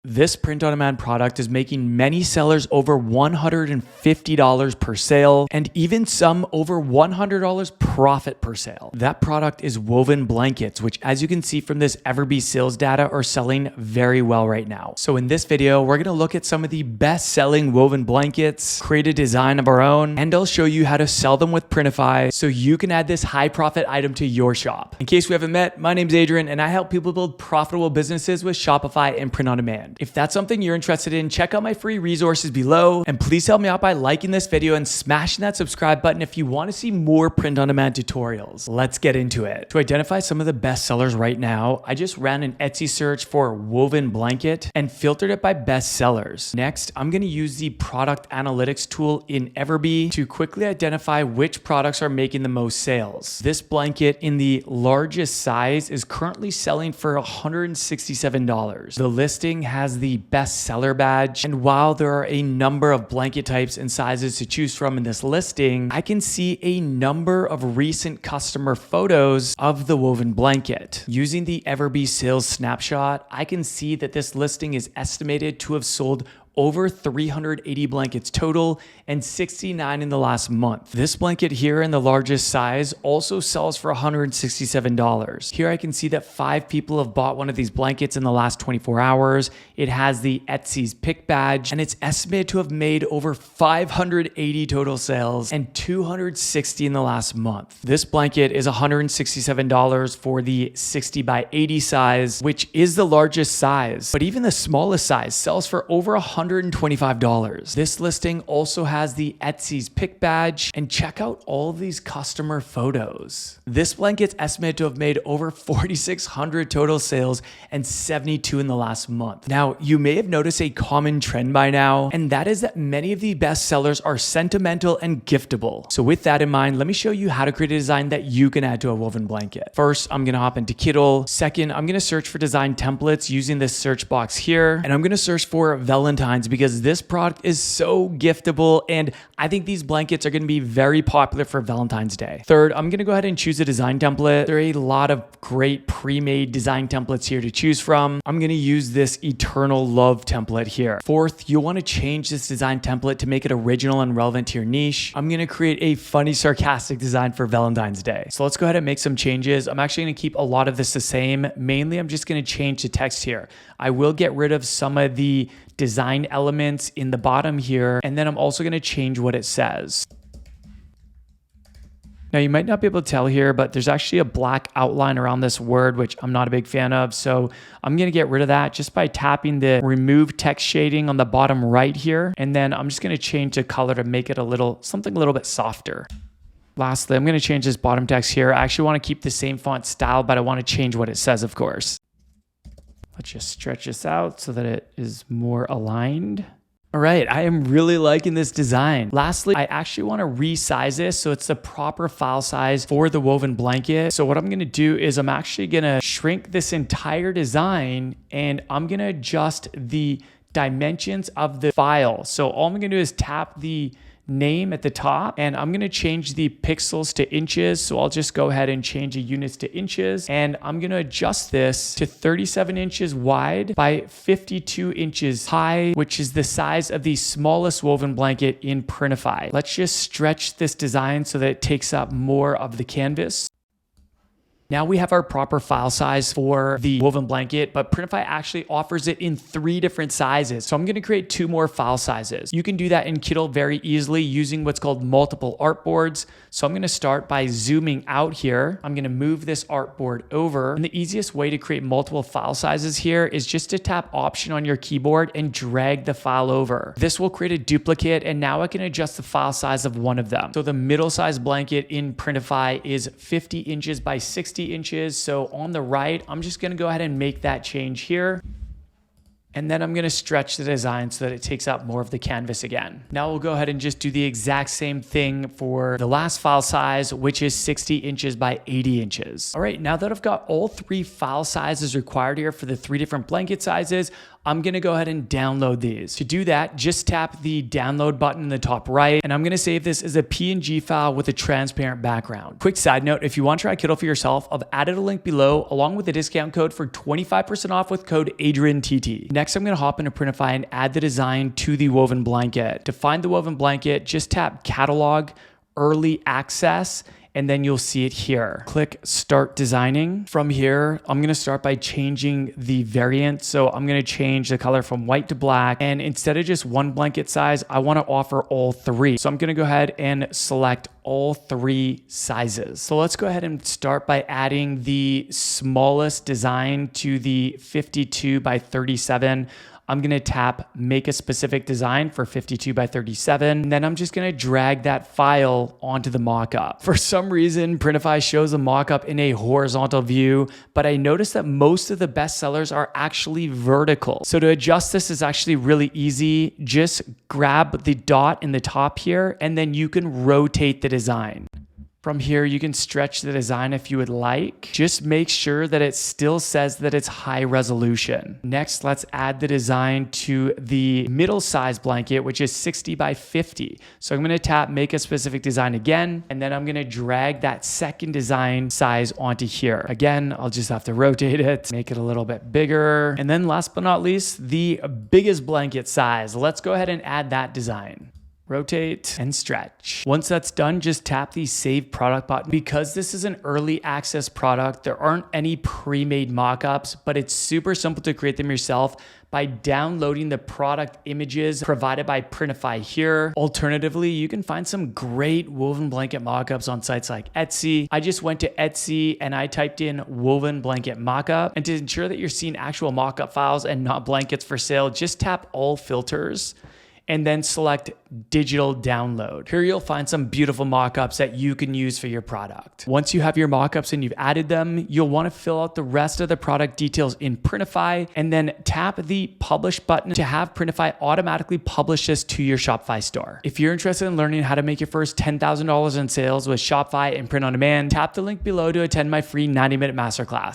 This print-on-demand product is making many sellers over $150 per sale and even some over $100 profit per sale. That product is woven blankets, which as you can see from this Everbee sales data are selling very well right now. So in this video, we're gonna look at some of the best-selling woven blankets, create a design of our own, and I'll show you how to sell them with Printify so you can add this high-profit item to your shop. In case we haven't met, my name's Adrian and I help people build profitable businesses with Shopify and print-on-demand. If that's something you're interested in, check out my free resources below, and please help me out by liking this video and smashing that subscribe button if you want to see more print-on-demand tutorials. Let's get into it. To identify some of the best sellers right now, I just ran an Etsy search for woven blanket and filtered it by best sellers. Next, I'm going to use the product analytics tool in Everbee to quickly identify which products are making the most sales. This blanket in the largest size is currently selling for $167. The listing has the bestseller badge, and while there are a number of blanket types and sizes to choose from in this listing, I can see a number of recent customer photos of the woven blanket. Using the Everbee sales snapshot, I can see that this listing is estimated to have sold over 380 blankets total and 69 in the last month. This blanket here in the largest size also sells for $167. Here I can see that 5 people have bought one of these blankets in the last 24 hours. It has the Etsy's pick badge and it's estimated to have made over 580 total sales and 260 in the last month. This blanket is $167 for the 60 by 80 size, which is the largest size, but even the smallest size sells for over $125. This listing also has the Etsy's pick badge, and check out all of these customer photos. This blanket's estimated to have made over 4,600 total sales and 72 in the last month. Now, you may have noticed a common trend by now, and that is that many of the best sellers are sentimental and giftable. So with that in mind, let me show you how to create a design that you can add to a woven blanket. First, I'm gonna hop into Kittl. Second, I'm gonna search for design templates using this search box here, and I'm gonna search for Valentine's because this product is so giftable and I think these blankets are going to be very popular for Valentine's Day. Third, I'm going to go ahead and choose a design template. There are a lot of great pre-made design templates here to choose from. I'm going to use this Eternal Love template here. Fourth, you'll want to change this design template to make it original and relevant to your niche. I'm going to create a funny, sarcastic design for Valentine's Day. So let's go ahead and make some changes. I'm actually going to keep a lot of this the same. Mainly, I'm just going to change the text here. I will get rid of some of the design elements in the bottom here, and then I'm also going to change what it says. Now you might not be able to tell here, but there's actually a black outline around this word, which I'm not a big fan of. So I'm going to get rid of that just by tapping the remove text shading on the bottom right here. And then I'm just going to change the color to make it something a little bit softer. Lastly, I'm going to change this bottom text here. I actually want to keep the same font style, but I want to change what it says, of course. Let's just stretch this out so that it is more aligned. All right, I am really liking this design. Lastly, I actually want to resize this so it's the proper file size for the woven blanket. So what I'm going to do is I'm actually going to shrink this entire design and I'm going to adjust the dimensions of the file. So all I'm going to do is tap the name at the top and I'm going to change the pixels to inches. So I'll just go ahead and change the units to inches and I'm going to adjust this to 37 inches wide by 52 inches high, which is the size of the smallest woven blanket in Printify. Let's just stretch this design so that it takes up more of the canvas. Now we have our proper file size for the woven blanket, but Printify actually offers it in 3 different sizes. So I'm going to create 2 more file sizes. You can do that in Kittl very easily using what's called multiple artboards. So I'm going to start by zooming out here. I'm going to move this artboard over. And the easiest way to create multiple file sizes here is just to tap Option on your keyboard and drag the file over. This will create a duplicate and now I can adjust the file size of one of them. So the middle size blanket in Printify is 50 inches by 60 inches. So on the right, I'm just going to go ahead and make that change here. And then I'm going to stretch the design so that it takes up more of the canvas again. Now we'll go ahead and just do the exact same thing for the last file size, which is 60 inches by 80 inches. All right, now that I've got all 3 file sizes required here for the 3 different blanket sizes, I'm gonna go ahead and download these. To do that, just tap the download button in the top right, and I'm gonna save this as a PNG file with a transparent background. Quick side note, if you want to try Kindle for yourself, I've added a link below along with a discount code for 25% off with code AdrianTT. Next, I'm gonna hop into Printify and add the design to the woven blanket. To find the woven blanket, just tap Catalog, Early Access, and then you'll see it here. Click Start Designing. From here, I'm gonna start by changing the variant. So I'm gonna change the color from white to black. And instead of just one blanket size, I wanna offer all three. So I'm gonna go ahead and select all three sizes. So let's go ahead and start by adding the smallest design to the 52 by 37. I'm gonna tap Make a Specific Design for 52 by 37. And then I'm just gonna drag that file onto the mockup. For some reason, Printify shows the mockup in a horizontal view, but I noticed that most of the bestsellers are actually vertical. So to adjust this is actually really easy. Just grab the dot in the top here, and then you can rotate the design. From here, you can stretch the design if you would like. Just make sure that it still says that it's high resolution. Next, let's add the design to the middle size blanket, which is 60 by 50. So I'm gonna tap Make a Specific Design again, and then I'm gonna drag that second design size onto here. Again, I'll just have to rotate it, make it a little bit bigger. And then last but not least, the biggest blanket size. Let's go ahead and add that design. Rotate and stretch. Once that's done, just tap the Save Product button. Because this is an early access product, there aren't any pre-made mockups, but it's super simple to create them yourself by downloading the product images provided by Printify here. Alternatively, you can find some great woven blanket mockups on sites like Etsy. I just went to Etsy and I typed in woven blanket mockup. And to ensure that you're seeing actual mockup files and not blankets for sale, just tap all filters and then select digital download. Here you'll find some beautiful mockups that you can use for your product. Once you have your mockups and you've added them, you'll want to fill out the rest of the product details in Printify and then tap the publish button to have Printify automatically publish this to your Shopify store. If you're interested in learning how to make your first $10,000 in sales with Shopify and print on demand, tap the link below to attend my free 90-minute masterclass.